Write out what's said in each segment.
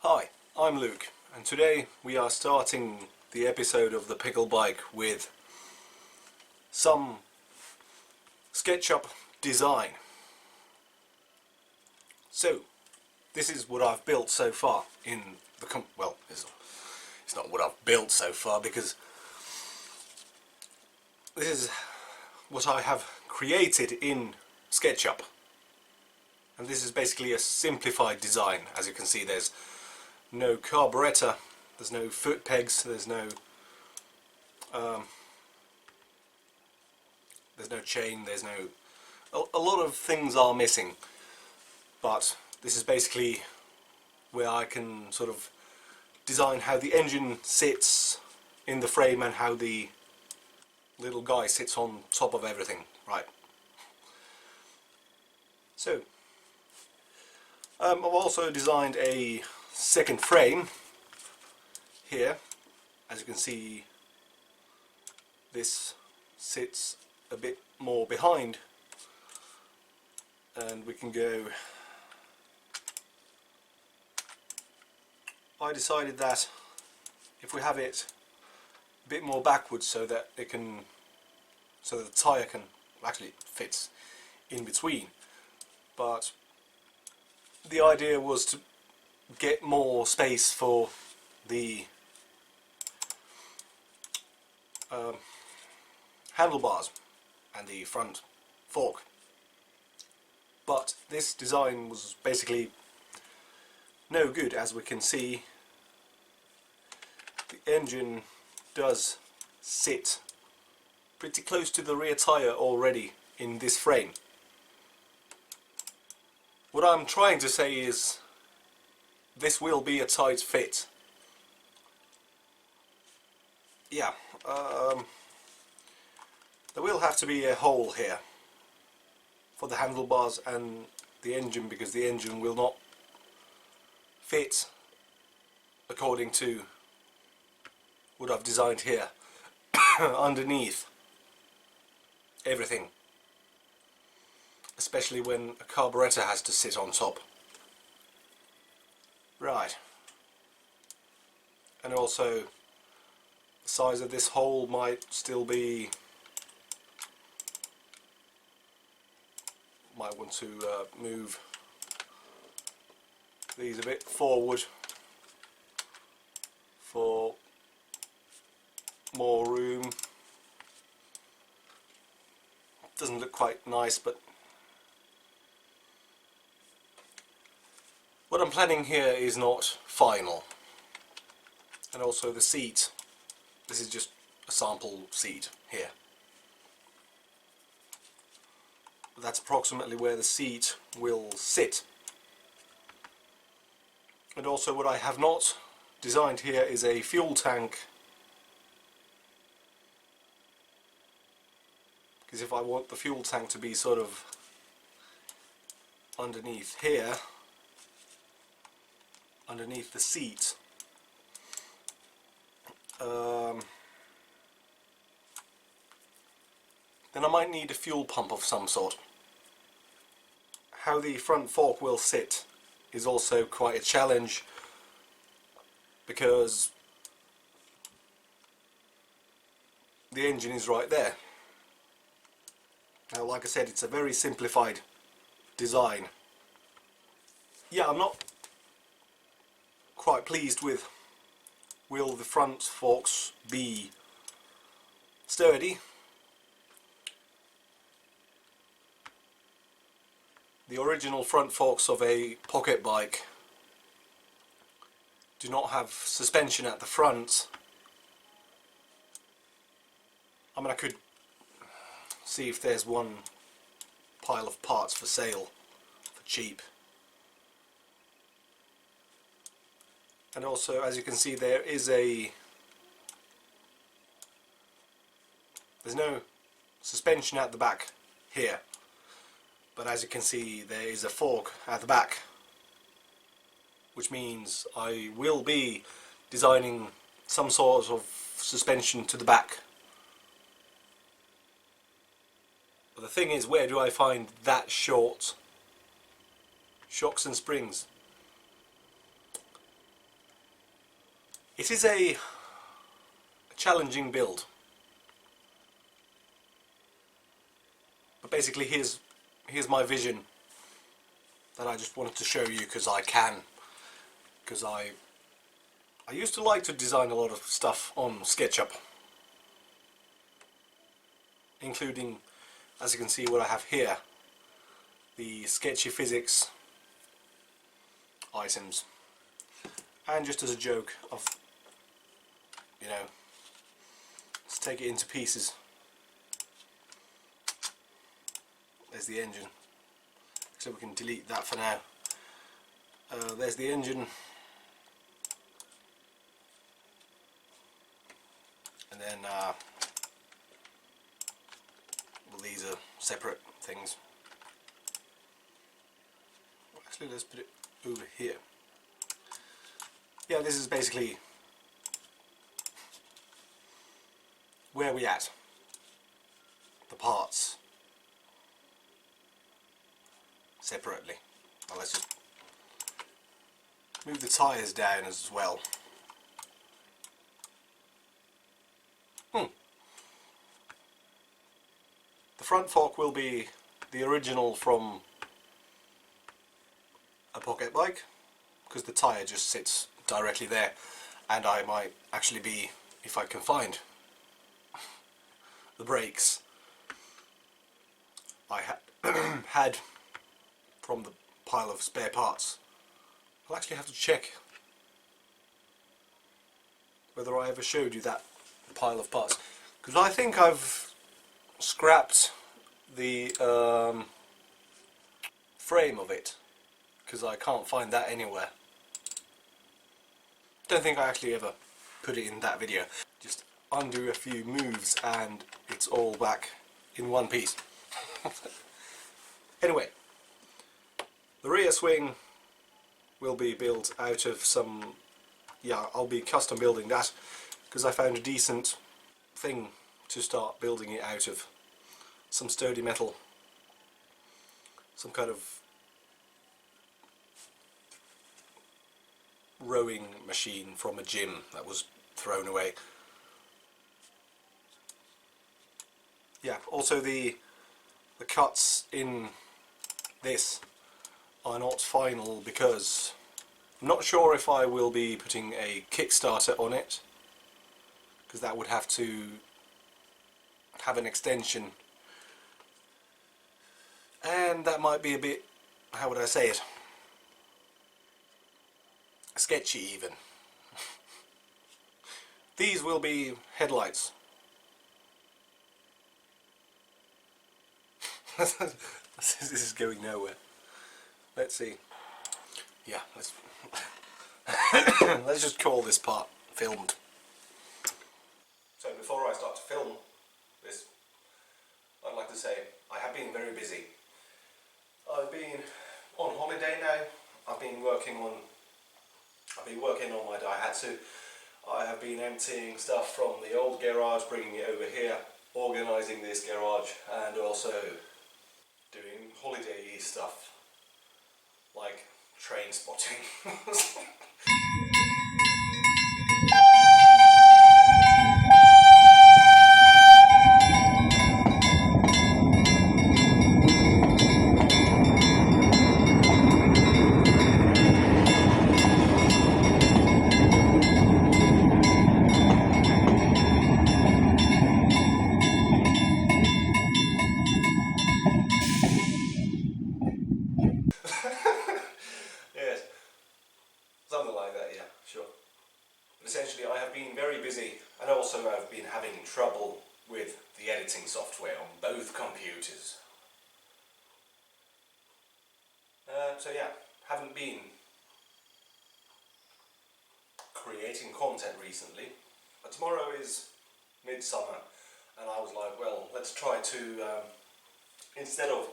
Hi, I'm Luke, and today we are starting the episode of the Pickle Bike with some SketchUp design. So, this is what I've built so far in the well, it's not what I've built so far because this is what I have created in SketchUp. And this is basically a simplified design. As you can see, there's no carburetor, there's no foot pegs, there's no chain, there's no... A lot of things are missing, but this is basically where I can sort of design how the engine sits in the frame and how the little guy sits on top of everything, right? So, I've also designed a second frame here. As you can see, this sits a bit more behind, and we can go... I decided that if we have it a bit more backwards so that it can, so that the tyre can actually fits in between, but the idea was to get more space for the handlebars and the front fork. But this design was basically no good. As we can see, the engine does sit pretty close to the rear tyre already in this frame. What I'm trying to say is this will be a tight fit. Yeah, there will have to be a hole here for the handlebars and the engine, because the engine will not fit according to what I've designed here underneath everything, especially when a carburetor has to sit on top. Right, and also the size of this hole might still be, might want to move these a bit forward for more room. Doesn't look quite nice, but what I'm planning here is not final. And also the seat, this is just a sample seat here. But that's approximately where the seat will sit. And also what I have not designed here is a fuel tank, because if I want the fuel tank to be sort of underneath here, underneath the seat, then I might need a fuel pump of some sort. How the front fork will sit is also quite a challenge, because the engine is right there. Now, like I said, it's a very simplified design. Yeah, I'm not quite pleased with, will the front forks be sturdy? The original front forks of a pocket bike do not have suspension at the front. I mean, I could see if there's one pile of parts for sale for cheap. And also, as you can see, there's no suspension at the back here, but as you can see, there is a fork at the back, which means I will be designing some sort of suspension to the back. But the thing is, where do I find that short shocks and springs? It is a challenging build, but basically here's my vision that I just wanted to show you because I can, because I used to like to design a lot of stuff on SketchUp, including, as you can see, what I have here, the sketchy physics items, and just as a joke of, you know, let's take it into pieces. There's the engine, so we can delete that for now. There's the engine, and then well, these are separate things. Actually, let's put it over here. Yeah, this is basically where we at, the parts separately. Now let's just move the tyres down as well. The front fork will be the original from a pocket bike, because the tyre just sits directly there, and I might actually be, if I can find the brakes I had from the pile of spare parts. I'll actually have to check whether I ever showed you that pile of parts, because I think I've scrapped the frame of it, because I can't find that anywhere. Don't think I actually ever put it in that video. Just undo a few moves and it's all back in one piece. Anyway, the rear swing will be built out of some, yeah, I'll be custom building that, because I found a decent thing to start building it out of. Some sturdy metal, some kind of rowing machine from a gym that was thrown away. Yeah, also the cuts in this are not final, because I'm not sure if I will be putting a Kickstarter on it, because that would have to have an extension, and that might be a bit, how would I say it, sketchy even. These will be headlights. This is going nowhere. Let's see. Yeah, let's let's just call this part filmed. So before I start to film this, I'd like to say I have been very busy. I've been on holiday now. I've been working on my Daihatsu. I have been emptying stuff from the old garage, bringing it over here, organising this garage, and also doing holiday stuff like train spotting. Yes, something like that, yeah, sure. But essentially I have been very busy, and also I've been having trouble with the editing software on both computers. So yeah, haven't been creating content recently, but tomorrow is midsummer, and I was like, well, let's try to, instead of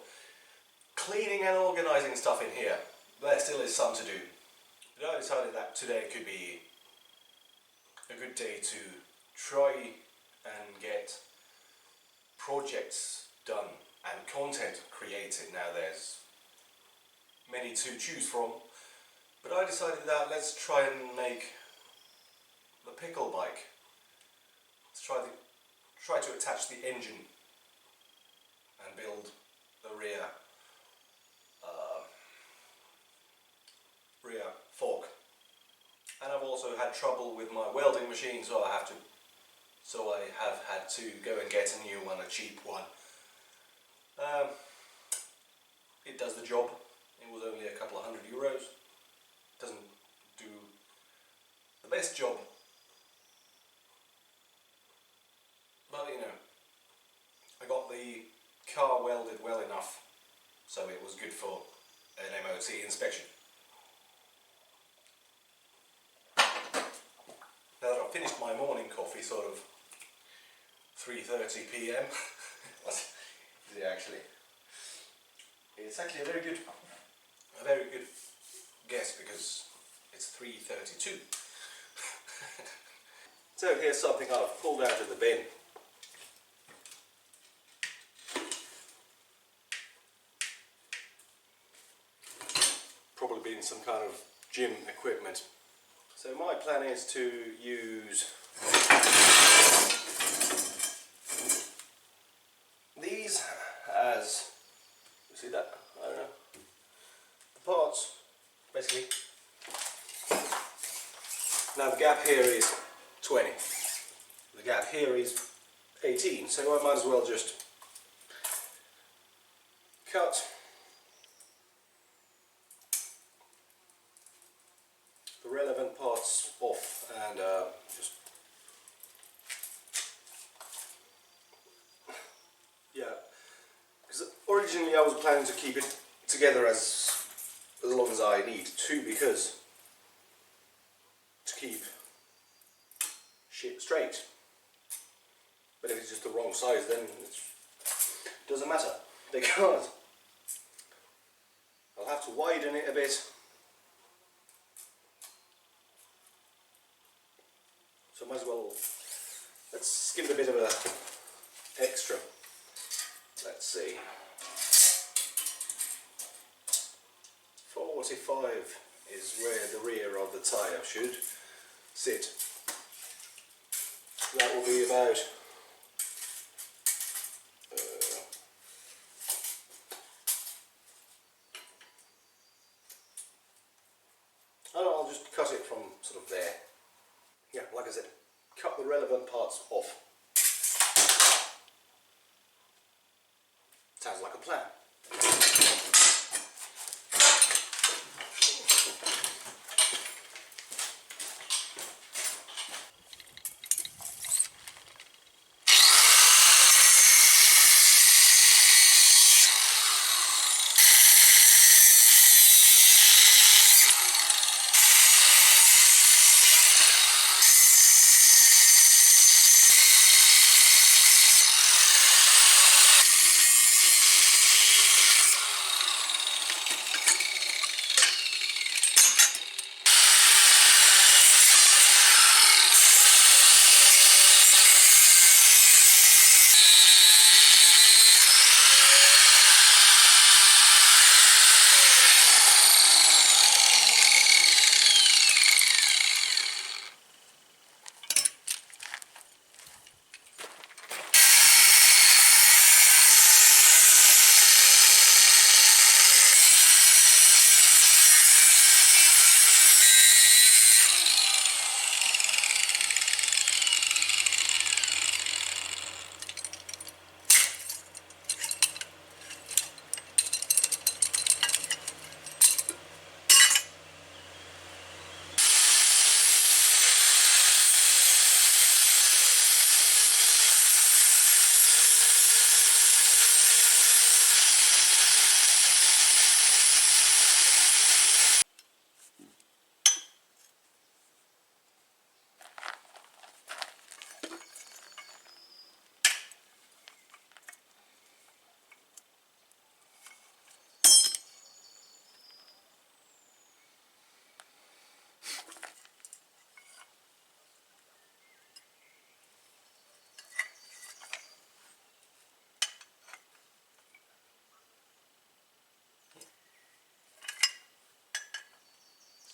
cleaning and organising stuff in here, there still is some to do. But I decided that today could be a good day to try and get projects done and content created. Now there's many to choose from, but I decided that let's try and make the Pickle Bike to try to attach the engine and build the rear fork. And I've also had trouble with my welding machine, so I have had to go and get a new one, a cheap one. It does the job. It was only a couple of €100. Doesn't do the best job, but you know, I got the car welded well enough, so it was good for an MOT inspection. Now that I've finished my morning coffee, sort of 3:30 PM. What is it actually? It's actually a very good guess, because it's 3:32. So here's something I've pulled out of the bin. Probably been some kind of gym equipment. So my plan is to use these as, you see that? I don't know. The parts, basically. Now the gap here is 20. The gap here is 18, so I might as well just cut the relevant parts off and just, yeah, because originally I was planning to keep it together as long as I need to, because to keep shit straight. But if it's just the wrong size, then it doesn't matter, because I'll have to widen it a bit. So I might as well, let's give it a bit of a extra. Let's see. 45 is where the rear of the tyre should sit. That will be about I'll just cut it from sort of there. Yeah, like I said, cut the relevant parts off. Sounds like a plan.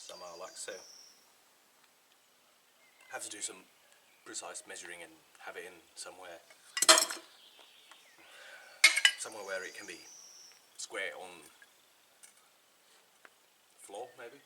Somehow like so. have to do some precise measuring and have it in somewhere where it can be square on the floor, maybe.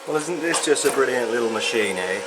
Well, isn't this just a brilliant little machine, eh?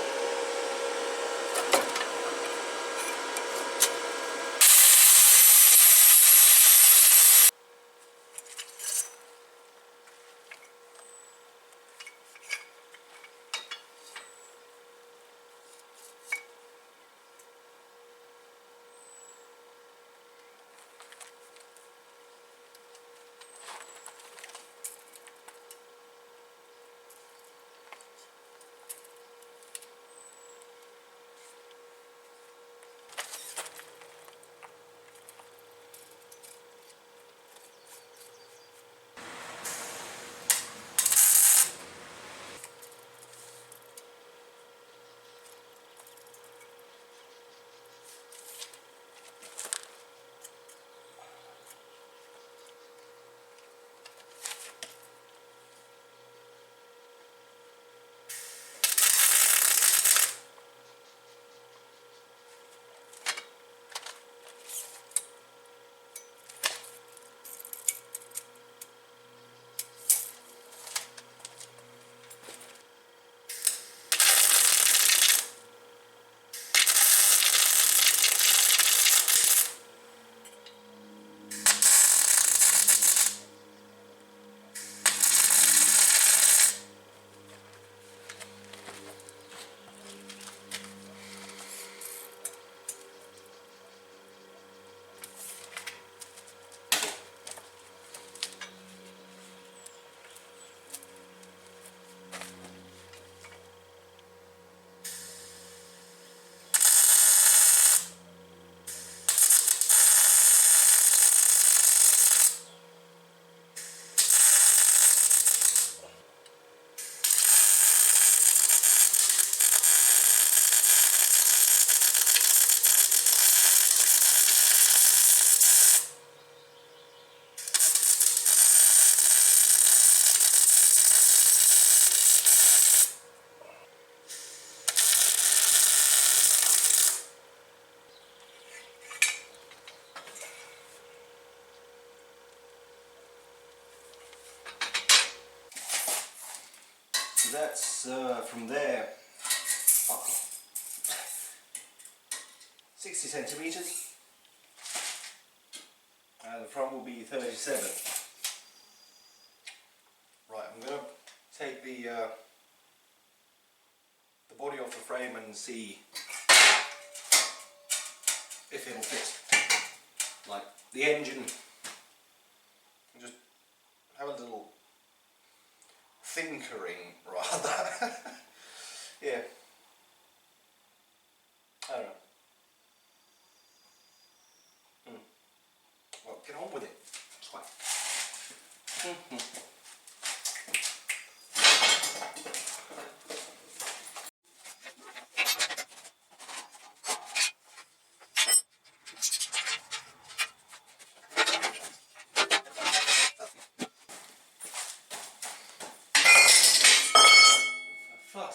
So that's from there, 60 centimetres, and the front will be 37. Right, I'm going to take the body off the frame and see if it'll fit. Like the engine, just have a little thinkering rather. Yeah, I don't know. Well, get on with it. It's fine.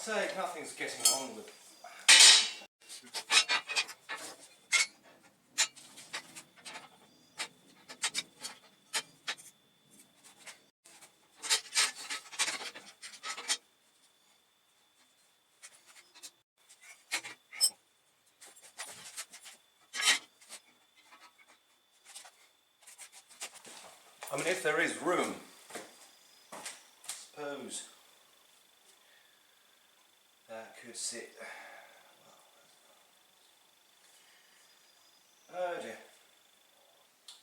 sake, nothing's getting on with. I mean, if there is room, I suppose that could sit. Oh dear.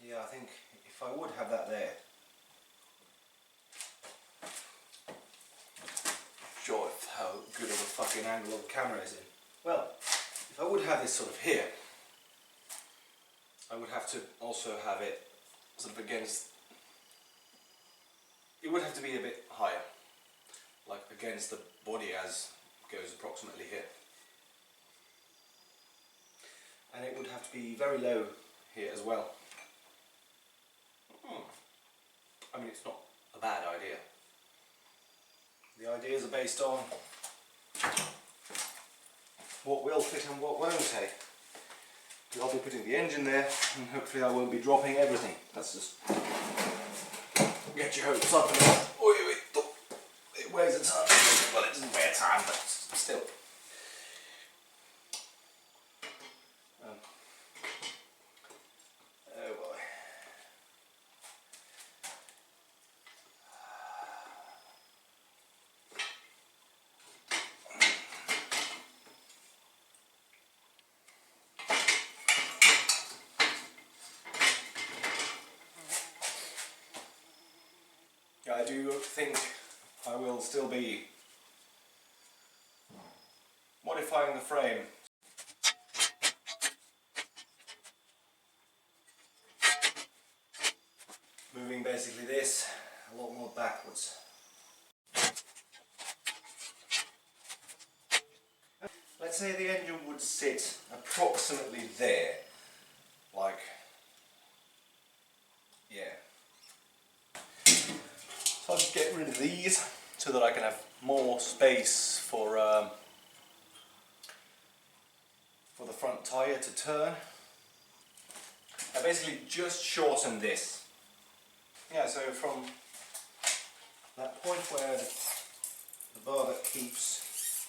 Yeah, I think if I would have that there. Sure, how good of a fucking angle the camera is in. Well, if I would have this sort of here, I would have to also have it sort of against. It would have to be a bit higher, like against the body as goes approximately here. And it would have to be very low here as well. I mean, it's not a bad idea. The ideas are based on what will fit and what won't, eh? I'll be putting the engine there, and hopefully I won't be dropping everything. That's just get your hopes up and it weighs a ton. Well, it doesn't weigh a ton, but still. Oh boy. Yeah, I do think I will still be modifying the frame. Moving basically this a lot more backwards. Let's say the engine would sit approximately there, like, yeah. So I'll just get rid of these so that I can have more space for the front tyre to turn. I basically just shortened this. Yeah, so from that point where the bar that keeps,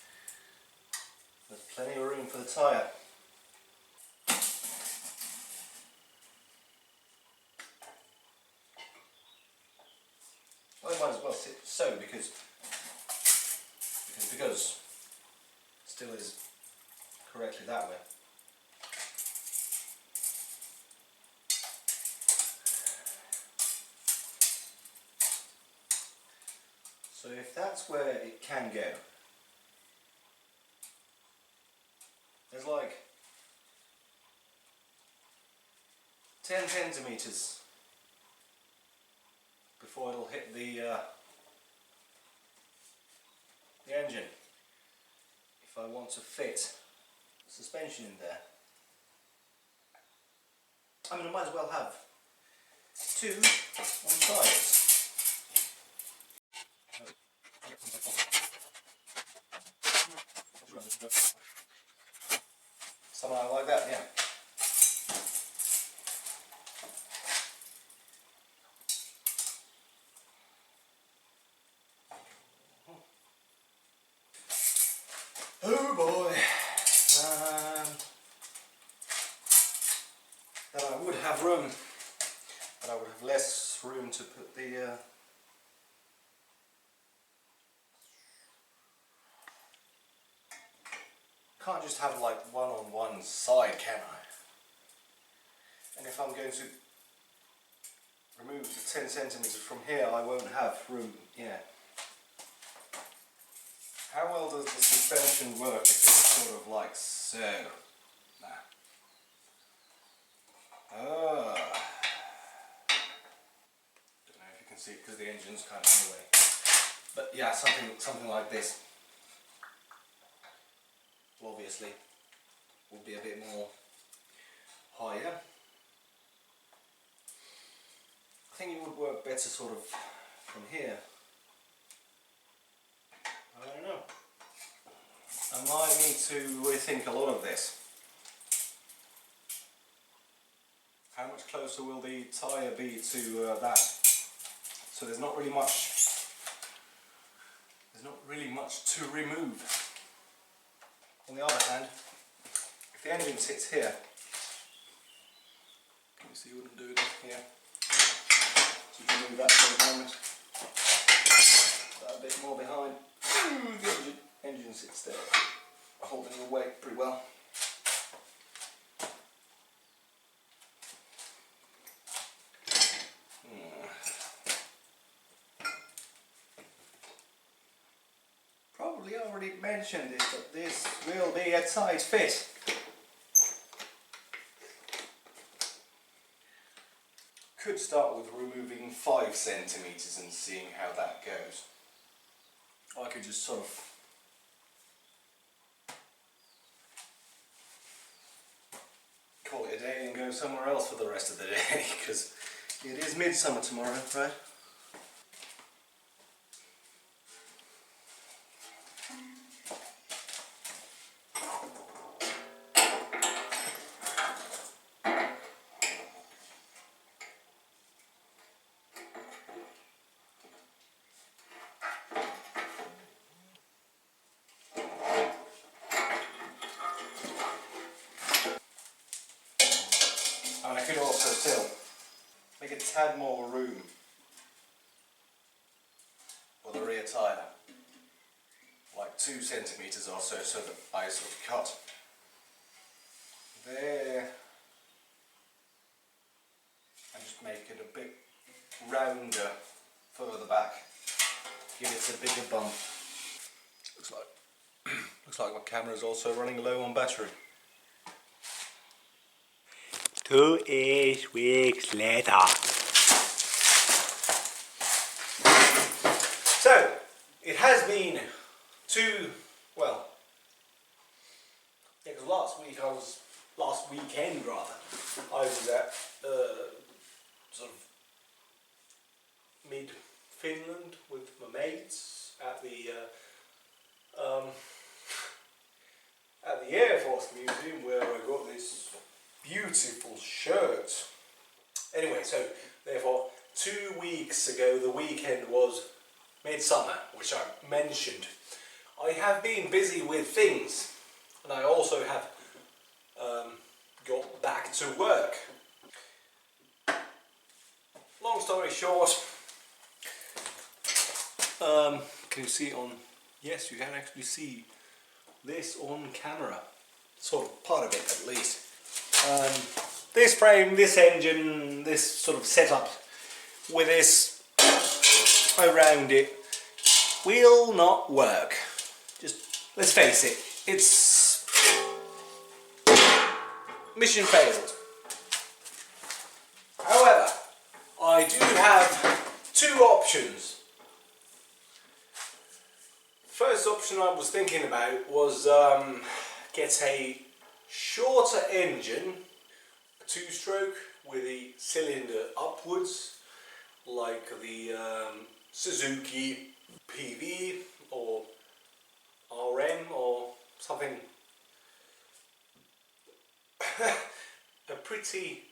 there's plenty of room for the tyre. Well, it might as well sit so because still is correctly that way. So if that's where it can go, there's like 10 centimeters before it'll hit the engine. If I want to fit the suspension in there, I mean, I might as well have two on sides. Something like that, yeah. Oh boy! Then I would have room, but I would have less room to put the can't just have like one on one side, can I? And if I'm going to remove the 10 centimeters from here, I won't have room, yeah. How well does the suspension work if it's sort of like so? Nah. Don't know if you can see it because the engine's kind of in the way. But yeah, something like this. Obviously would be a bit more higher. I think it would work better sort of from here. I don't know. I might need to rethink a lot of this. How much closer will the tyre be to that? So there's not really much to remove. On the other hand, if the engine sits here, can you see what I'm doing here? So you can move that for the moment. That a bit more behind. The engine sits there, holding the weight pretty well. Probably already mentioned it, but this will be a tight fit. Could start with removing 5 centimeters and seeing how that goes. I could just sort of call it a day and go somewhere else for the rest of the day, because it is midsummer tomorrow, right? And I could also still make a tad more room for the rear tyre, like 2 centimeters or so, so that I sort of cut there and just make it a bit rounder further back, give it a bigger bump. Looks like my camera is also running low on battery. 2 weeks later. So, it has been because last weekend rather, I was at sort of mid-Finland with my mates at the Air Force Museum, where I got this beautiful shirt. Anyway, so therefore 2 weeks ago the weekend was midsummer, which I mentioned. I have been busy with things, and I also have got back to work. Long story short, can you see on? Yes, you can actually see this on camera, sort of part of it at least. This frame, this engine, this sort of setup with this around it will not work. Just let's face it, it's mission failed. However, I do have 2 options. First option I was thinking about was get a shorter engine, a 2-stroke with the cylinder upwards, like the Suzuki PV or RM or something. A pretty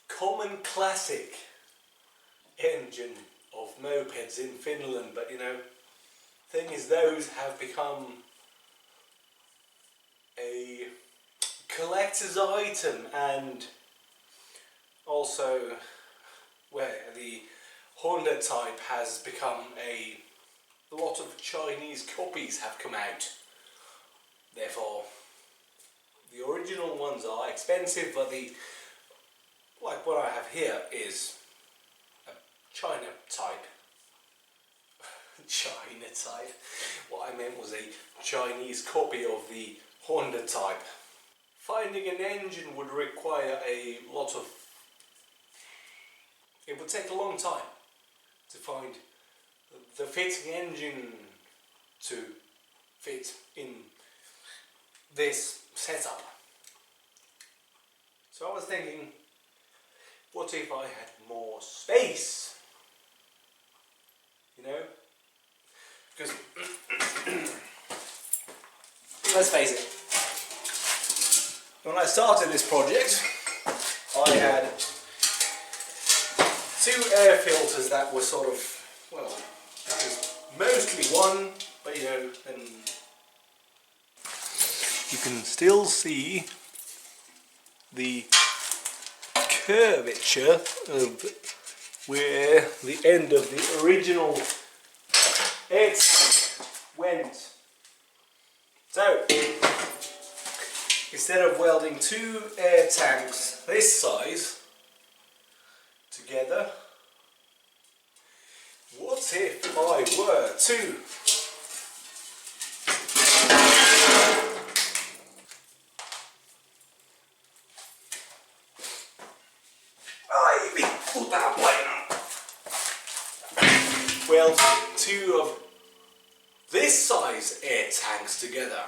common classic engine of mopeds in Finland, but you know, thing is, those have become a collector's item, and also where the Honda type has become a lot of Chinese copies have come out. Therefore, the original ones are expensive, but like what I have here is a China type. China type. What I meant was a Chinese copy of the Honda type. Finding an engine would require a lot of... It would take a long time to find the fitting engine to fit in this setup. So I was thinking, what if I had more space? You know? Because let's face it, when I started this project, I had 2 air filters that were sort of, well, mostly one, but you know, and you can still see the curvature of where the end of the original air tank went. So, instead of welding 2 air tanks this size together, what if I were to weld 2 of this size air tanks together?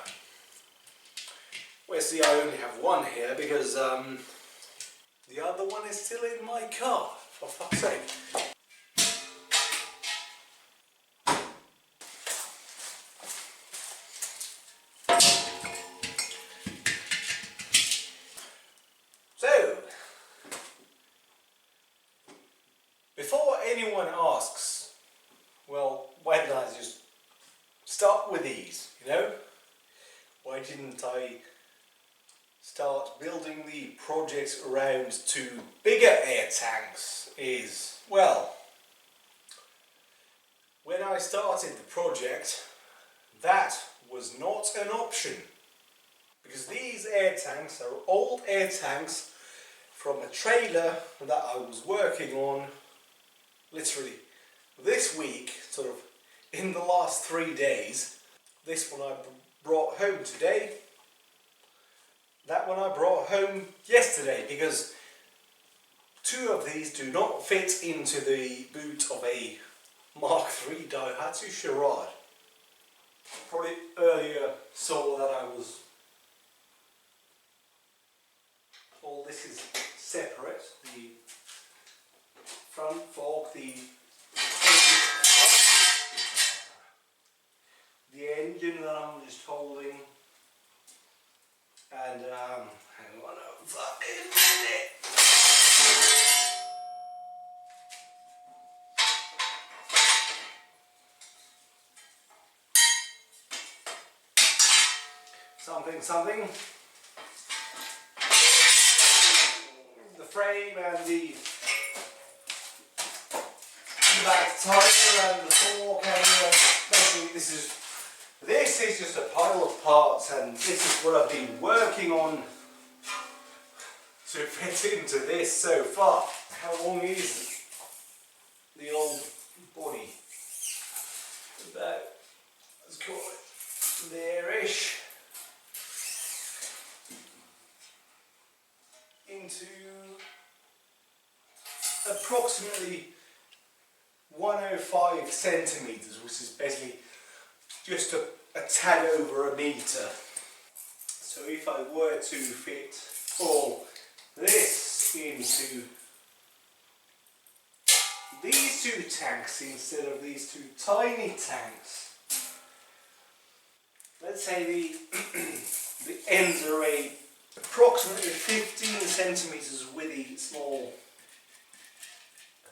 Well, see, I only have one here because the other one is still in my car, for fuck's sake. So, before anyone asks, well, why did I just start with these, you know? Why didn't I start building the project around 2 bigger air tanks? Is, well, when I started the project, that was not an option. Because these air tanks are old air tanks from a trailer that I was working on literally this week, sort of in the last 3 days. This one I brought home today. That one I brought home yesterday, because 2 of these do not fit into the boot of a Mark III Daihatsu Charade. Probably earlier saw that I was... all this is separate. The front fork, the engine that I'm just holding, and hang on a fucking minute. Something. The frame and the back tire and the fork and basically this is just a pile of parts, and this is what I've been working on to fit into this so far. How long is the old body? About, let's call it there-ish, into approximately 105 centimeters, which is basically just a tad over a meter. So if I were to fit all this into these 2 tanks instead of these 2 tiny tanks, let's say the ends are approximately 15 centimeters with the small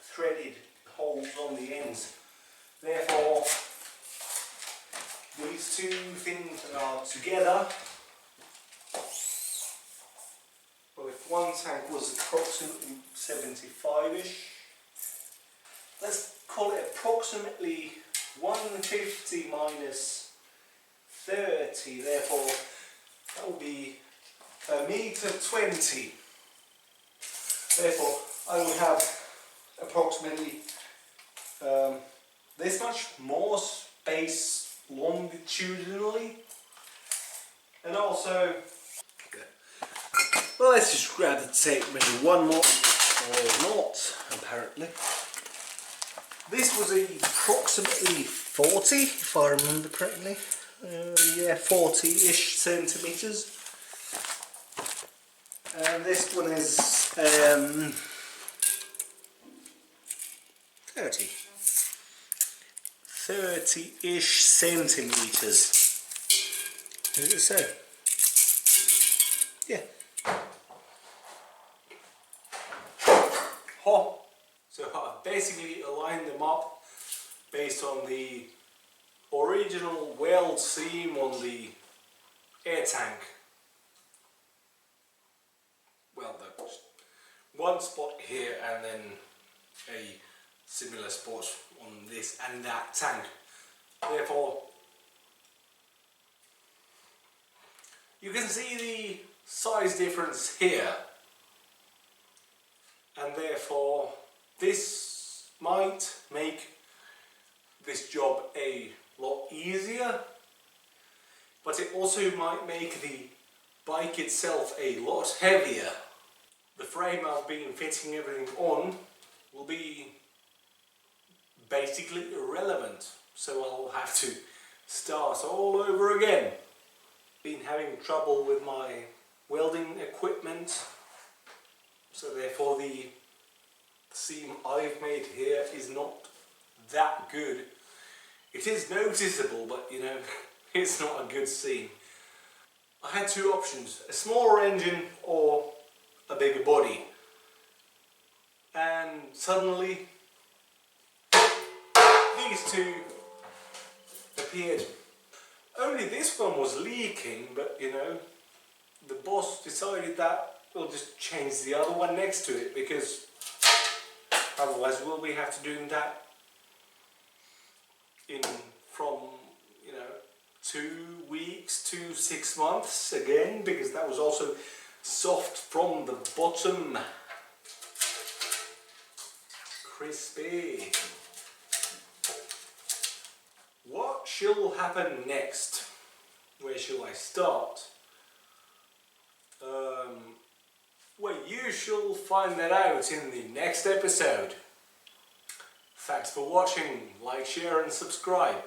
threaded holes on the ends. Therefore, these 2 things are together. Well, if one tank was approximately 75-ish, let's call it approximately 150 minus 30, therefore that will be 1.20 meters. Therefore I will have approximately this much more space longitudinally, and also, well, let's just grab the tape measure one more, or not apparently. This was approximately 40, if I remember correctly. Yeah, 40-ish centimeters. And this one is 30-ish centimeters. Does it say? Yeah. Oh. So I've basically aligned them up based on the original weld seam on the air tank. Well, there's one spot here and then a similar spot on this and that tank. Therefore, you can see the size difference here, and therefore this might make this job a lot easier, but it also might make the bike itself a lot heavier. The frame I've been fitting everything on will be basically irrelevant, so I'll have to start all over again. Been having trouble with my welding equipment, so therefore the seam I've made here is not that good. It is noticeable, but you know, it's not a good seam. I had two options, a smaller engine or a bigger body, and suddenly these two appeared. Only this one was leaking, but you know, the boss decided that we'll just change the other one next to it, because otherwise we'll be have to do that in from, you know, 2 weeks to 6 months again, because that was also soft from the bottom. Crispy. What shall happen next? Where shall I start? Well, you shall find that out in the next episode. Thanks for watching. Like, share and subscribe.